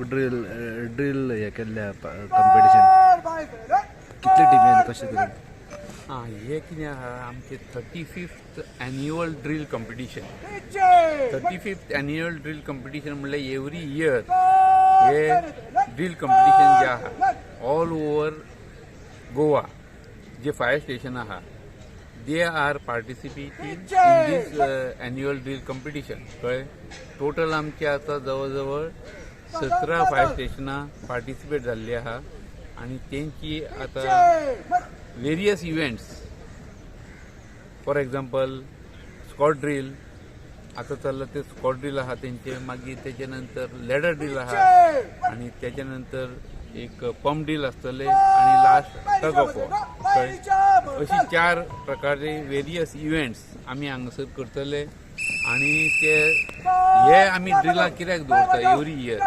Drill हे केल्ल्या competition कितले टिमी आनी कशें करून? हे कितें आहा आमचे 35th annual drill competition. 35th annual drill competition म्हणल्यार एवरी इयर हे ड्रिल कॉम्पिटिशन जे आहा ऑल ओवर गोवा जे फायर स्टेशन आहा they are participating in these annual drill competition. कळ्ळें? टोटल आमचे आता जवळ 17 फायर स्टेशनां पार्टिसिपेट जाल्ली आहा आणि तेंची आता various events for example squad drill आता चल्ला ते स्कॉट ड्रिल आहा तेंचे, मागीर तेच्या नंतर लॅडर ड्रिल आहा आणि त्याच्या नंतर एक पंप ड्रिल आसतले आणि लास्ट टग ऑफ वॉर. अशी 4 प्रकारचे वेरियस इव्हेंट्स आमी हांगासर करतले आणि हे आमी ड्रिलां कित्याक दवरता एवरी इयर,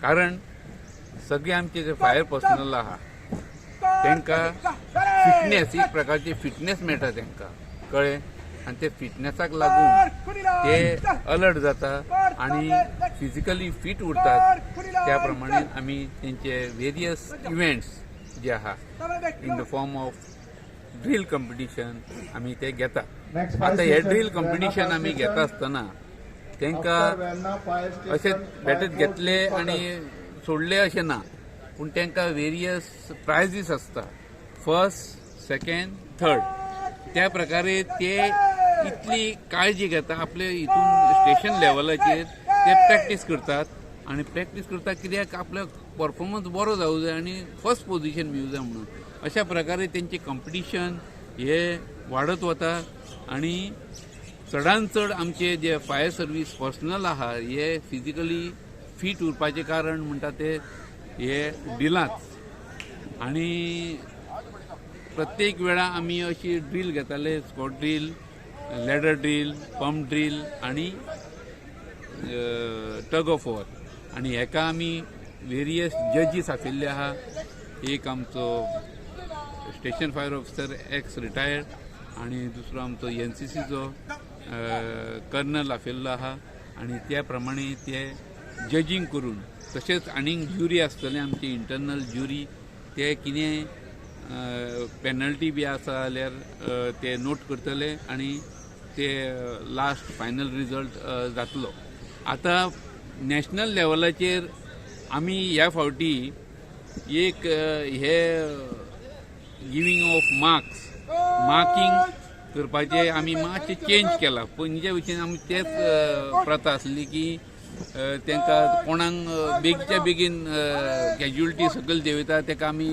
कारण सगळे आमचे जे फायर पर्सनल आहा तांकां फिटनेस एक प्रकारची फिटनेस मेळटा तांकां. कळ्ळें? आनी ते फिटनेसाक लागून ते अलर्ट जाता आणि फिजिकली फिट उरतात. त्या प्रमाणे आमी तेंचे वेरियस इव्हेंट्स जे आहा in the form of drill competition आमी ते घेता. आता हे ड्रिल कॉम्पिटिशन आमी घेता आसतना तांकां अशें बेठेच घेतले आनी सोडले अशें ना, पूण तांकां वेरियस प्रायजीस आसता, फर्स्ट, सेकंड, थर्ड. त्या प्रकारे ते इतली काळजी घेता आपले हितून स्टेशन लेवलाचेर ते प्रॅक्टीस करतात आणि प्रॅक्टीस करता कित्याक आपलो परफॉर्मन्स बरो जावूं जाय आणि फर्स्ट पोझिशन मेळूं जाय म्हणून. अशा प्रकारे तेंचे कॉम्पिटिशन हे वाडत वता आणि चडांत चड आमचे जे फायर सर्वीस पर्सनल आहा हे फिजिकली फिट उरपाचें कारण म्हणटा ते हे ड्रिलांच. आणि प्रत्येक वेळा आमी अशी ड्रिल घेताले, squad drill, ladder drill, pump drill आणि टग ऑफ वॉर. आणि हेका आमी वेरियस जजीस आफिल्ले आहा. एक आमचो station fire officer ex retired आणि दुसरो आमचो NCCचो कर्नल आफिल्लो आहा आणि त्या प्रमाणे ते जजींग करून, तशेंच आनीक ज्युरी आसतले आमची इंटरनल ज्युरी, ते कितें पेनल्टी बी आसा जाल्यार ते नोट करतले आणि ते लास्ट फायनल रिजल्ट जातलो. आता नॅशनल लेवलाचेर आमी ह्या फावटी एक हे गिवींग ऑफ मार्किंग करपाचे आमी मातशें चेंज केला. पयलींच्या भशेन आमी तेच प्रथा आसली की तांकां कोणाक बेगीच्या बेगीन कॅज्युअलिटी सकयल देंवयता ताका आमी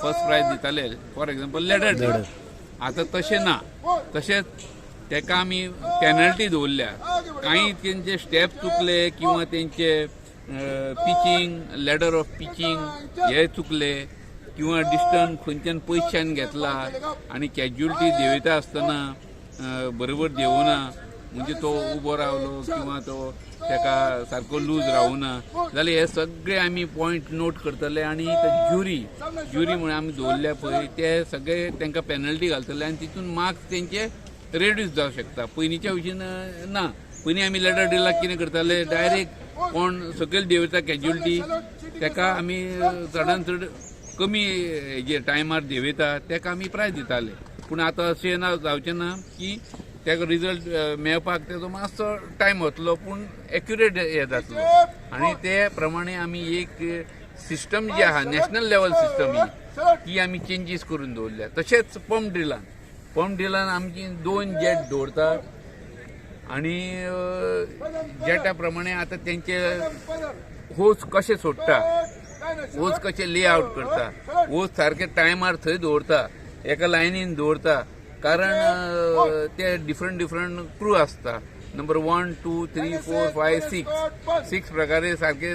फर्स्ट प्रायज दिताले, फॉर एग्जाम्पल लॅडर ड्रिल. आतां तशें ना, तशेंच ताका आमी पेनल्टी दवरल्या. कांय तेंचे स्टेप चुकले किंवा तेंचे पिचिंग, लॅडर ऑफ पिचिंग हे चुकले किंवा डिस्टन्स खंयच्यान पयसच्यान घेतला आणि कॅज्युअलिटी देंवयता आसतना बरोबर देंवना, म्हणजे तो उबो रावलो किंवा तो ताका सारको लूज रावना जाल्यार हे सगळे आमी पॉयंट नोट करतले आणि ज्युरी म्हणून आमी दवरल्या पळय ते सगळे तांकां पेनल्टी घालतले आणि तितून मार्क्स तेंचे रेड्यूस जावंक शकता. पयलींच्या भशेन ना. पयलीं आमी लॅडर ड्रिलाक कितें करताले, डायरेक्ट कोण सकयल देंवयता कॅज्युअलिटी ताका आमी चडांत चड कमी हेजे टायमार देंवयता ताका आमी प्रायज दिताले. पूण आतां अशें ना, जावचें ना की ताका रिजल्ट मेळपाक तेजो मातसो टायम वतलो पूण एक्युरेट हे जातलो. आणि ते प्रमाणे आमी एक सिस्टम जी आहा नॅशनल लेवल सिस्टम ही आमी चेंजीस करून दवरल्या. तशेंच पंप ड्रिलान आमची 2 जेट दवरता आणि जेटा प्रमाणे आतां तेंचे होज कशें सोडटा, होज कशें लेआउट करता, होज सारके टायमार थंय दवरता, एका लायनीन दवरता, कारण ते डिफरंट क्रू आसता. नंबर 1, 2, 3, 4, 5, 6 प्रकारे सारखे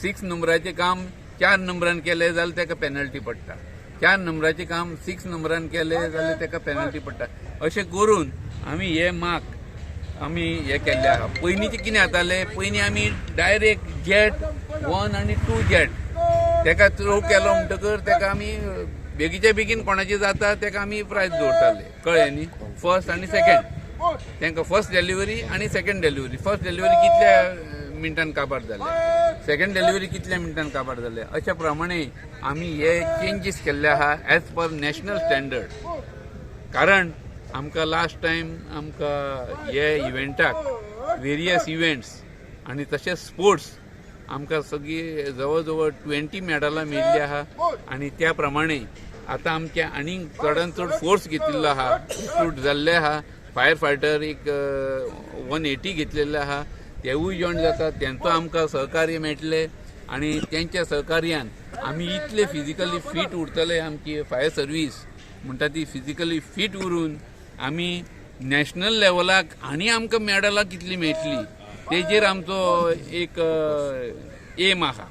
6 नंबराचें काम 4 नंबरान केलें जाल्यार ताका पेनल्टी पडटा, 4 नंबराचें काम 6 नंबरान केलें जाल्यार ताका पेनल्टी पडटा. अशें करून आमी हे मार्क आमी हे केल्ले आहा. पयलींचे कितें जातालें, पयलीं आमी डायरेक्ट जेट 1 आणि 2 जेट ताका थ्रो केलो म्हणटकर ताका आमी बेगीच्या बेगीन कोणाचें जाता ताका आमी प्रायज दवरताले. कळ्ळें न्ही? फर्स्ट आनी सेकंड तांकां फर्स्ट डिलिव्हरी आणि सेकंड डिलिव्हरी. फर्स्ट डिलिव्हरी कितल्या मिनटान काबार जाले, सेकंड डिलिव्हरी कितल्या मिनटान काबार जाले, अशा प्रमाणे आमी हे चेंजीस केल्ले आहा एज पर नॅशनल स्टँडर्ड. कारण आमकां लास्ट टायम आमकां हे इव्हेंटाक वेरियस इव्हेंट्स आनी तशेंच स्पोर्ट्स आमकां सगळी जवळ जवळ 20 मेडलां मेळिल्लीं आहा. आनी त्या प्रमाणे आतां आमचे आनीक चडांत चड फोर्स घेतिल्लो आहा, रिक्रूट जाल्ले आहा. फायर फायटर एक 180 घेतलेले आहा, तेवूय जॉइन जातात, तेंचो आमकां सहकार्य मेळटले. आनी तेंच्या सहकार्यान आमी इतले फिजिकली फीट उरतले, आमची फायर सर्वीस म्हणटा ती फिजिकली फीट उरून आमी नॅशनल लेवलाक आनी आमकां मेडलां कितली मेळटली तेजेर आमचो एक एम आहा.